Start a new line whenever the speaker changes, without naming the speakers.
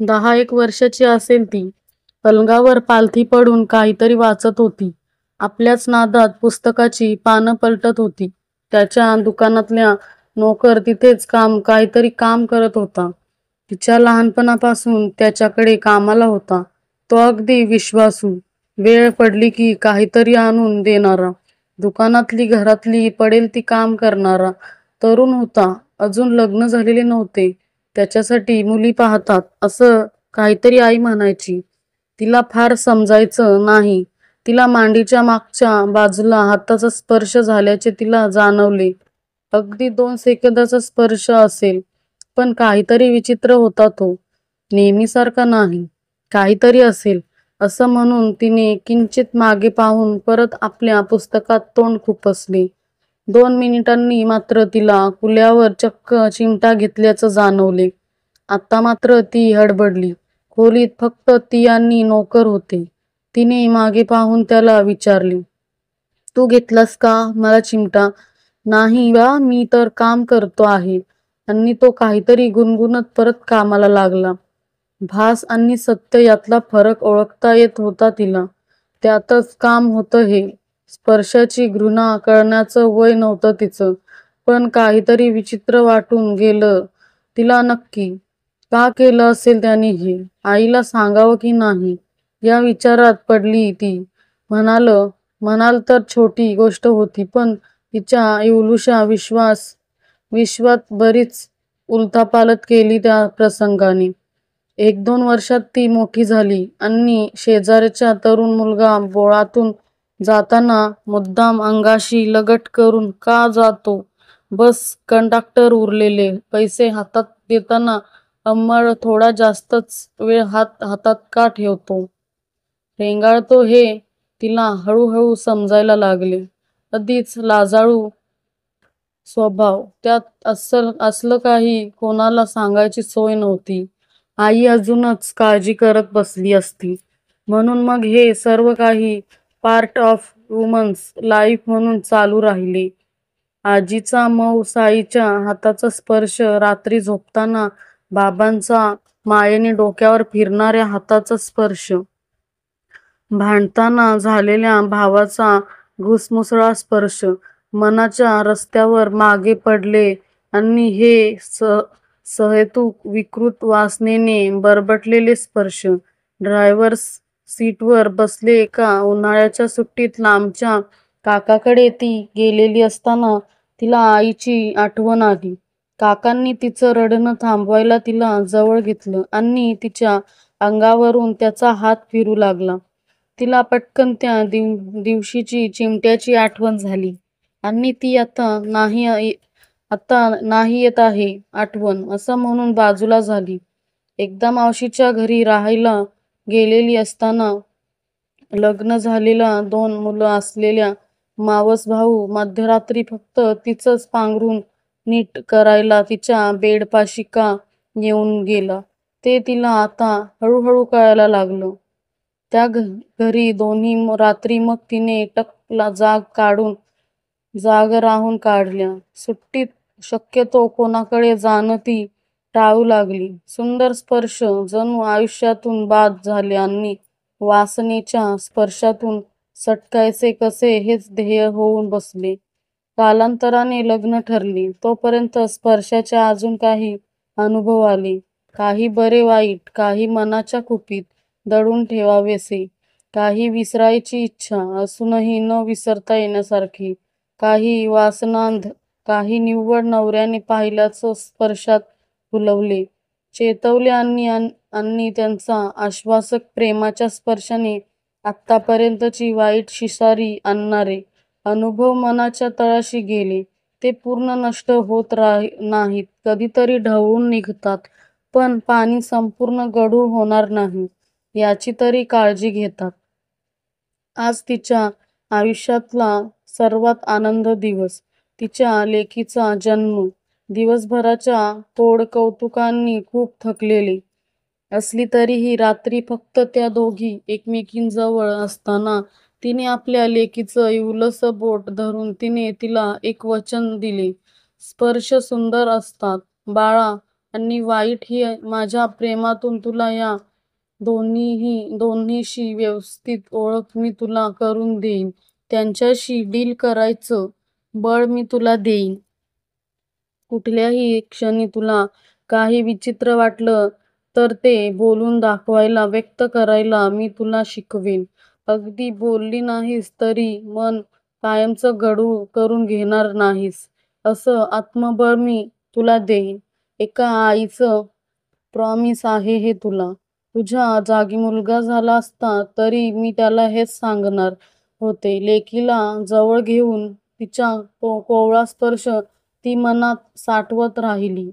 10 एक वर्षाची असेल ती. पलंगावर पालथी पडून काहीतरी वाचत होती. आपल्याच नादात पुस्तकाची पानं पलटत होती. त्याच्या दुकानातल्या नोकर तिथेच काहीतरी काम करत होता. तिच्या लहानपणापासून त्याच्याकडे कामाला होता. तो अगदी विश्वासू, वेळ पडली की काहीतरी आणून देणारा, दुकानातली घरातली पडेल ती काम करणारा तरुण होता. अजून लग्न झालेले नव्हते. त्याच्यासाठी मुली पाहतात असं काहीतरी आई म्हणायची. तिला फार समजायचं नाही. तिला मांडीच्या मागच्या बाजूला हाताचा स्पर्श झाल्याचे तिला जाणवले. अगदी 2 सेकंदाचा स्पर्श असेल, पण काहीतरी विचित्र होता तो. नेहमीसारखा नाही. काहीतरी असेल असं म्हणून तिने किंचित मागे पाहून परत आपल्या पुस्तकात तोंड खुपसले. 2 मिनिटांनी मात्र तिला कुल्यावर चक्क चिमटा घेतल्याचं जाणवले. आता मात्र ती हडबडली. खोलीत फक्त ती आणि नोकर होते. तिने मागे पाहून त्याला विचारले, "तू घेतलास का मला चिमटा?" "नाही बा, मी तर काम करतो आहे." आणि तो काहीतरी गुणगुणत परत कामाला लागला. भास आणि सत्य यातला फरक ओळखता येत होता तिला. त्यातच काम होतं हे. स्पर्शाची घृणा कळण्याचं वय नव्हतं तिचं. पण काहीतरी विचित्र वाटून गेलं तिला. नक्की का केलं असेल त्याने हे? आईला सांगावं की नाही या विचारात पडली ती. म्हणाल तर छोटी गोष्ट होती, पण तिच्या इवलूशा विश्वात बरीच उलथापालथ केली त्या प्रसंगाने. 1-2 वर्षात ती मोठी झाली आणि शेजारचा तरुण मुलगा बोळातून जाताना मुद्दाम अंगाशी लगट करून का जातो? बस कंडक्टर उरलेले पैसे हातात देताना अंमळ थोडा जास्तच वेळ हातात का ठेवतो? रेंगाळतो हे तिला हळूहळू समजायला लागले. आधीच लाजाळू स्वभाव, त्यात असलं काही कोणाला सांगायची सोय नव्हती. आई अजूनच काळजी करत बसली असती. म्हणून मग हे सर्व काही पार्ट ऑफ वुमन्स लाईफ म्हणून चालू राहिले. आजीचा मऊ साईच्या हाताचा स्पर्श, रात्री झोपताना बाबांचा मायेने डोक्यावर फिरणाऱ्या हाताचा स्पर्श, भांडताना झालेल्या भावाचा घुसमुसळा स्पर्श, मनाच्या रस्त्यावर मागे पडले आणि हे सहेतुक विकृत वासनेने बरबटलेले स्पर्श. ड्रायव्हर्स सीटवर बसले एका उन्हाळ्याच्या सुट्टीत लांबच्या काकाकडे ती गेलेली असताना तिला आईची आठवण आली. काकांनी तिचं रडणं थांबवायला तिला जवळ घेतलं आणि तिच्या अंगावरून त्याचा हात फिरू लागला. तिला पटकन त्या दिवशीची चिमट्याची आठवण झाली आणि ती आता नाही येत आहे आठवण असं म्हणून बाजूला झाली. एकदा मावशीच्या घरी राहायला गेलेली असताना लग्न झालेला 2 मुलं असलेला मावस भाऊ मध्यरात्री फक्त तिचंच पांघरूण नीट करायला तिच्या बेडपाशी का येऊन गेला ते तिला आता हळूहळू कळायला लागलं. त्या घरी दोन्ही रात्री मग तिने टकला जाग राहून काढल्या. सुट्टीत शक्यतो कोणाकडे जाणं ती टाळू लागली. सुंदर स्पर्श जणू आयुष्यातून बाद झाले आणि वासनेच्या स्पर्शातून सटकायचे कसे हेच ध्येय होऊन बसले. कालांतराने लग्न ठरली. तोपर्यंत स्पर्शाच्या अजून काही अनुभव आले. काही बरे वाईट, काही मनाच्या कुपीत दडून ठेवावेसे, काही विसरायची इच्छा असूनही न विसरता येण्यासारखी, काही वासनांध, काही निव्वळ नवऱ्याने पाहिल्याचं स्पर्शात फुलवले, चेतवले आणि त्यांचा आश्वासक प्रेमाच्या स्पर्शाने आत्तापर्यंतची वाईट शिसारी आणणारे अनुभव मनाच्या तळाशी गेले. ते पूर्ण नष्ट होत नाहीत, कधीतरी ढवळून निघतात, पण पाणी संपूर्ण गढूळ होणार नाही याची तरी काळजी घेतात. आज तिच्या आयुष्यातला सर्वात आनंद दिवस, तिच्या लेकीचा जन्म. दिवसभराच्या तोडकौतुकांनी खूप थकलेली असली तरीही रात्री फक्त त्या दोघी एकमेकींजवळ असताना तिने आपल्या लेकीचं इवलंसं बोट धरून तिला एक वचन दिले. स्पर्श सुंदर असतात बाळा, आणि वाईटही माझ्या प्रेमातून तुला या दोन्हीशी व्यवस्थित ओळख मी तुला करून देईन. त्यांच्याशी डील करायचं बळ मी तुला देईन. कुठल्याही क्षणी तुला काही विचित्र वाटलं तर ते बोलून दाखवायला, व्यक्त करायला मी तुला शिकवीन. अगदी बोलली नाहीस तरी मन कायमचं गडू करून घेणार नाहीस, असं आत्मबळ मी तुला देईन. एका आईचं प्रॉमिस आहे हे तुला. तुझ्या जागी मुलगा झाला असता तरी मी त्याला हेच सांगणार होते. लेकीला जवळ घेऊन तिच्या कोवळा स्पर्श ती मनात साठवत राहिली.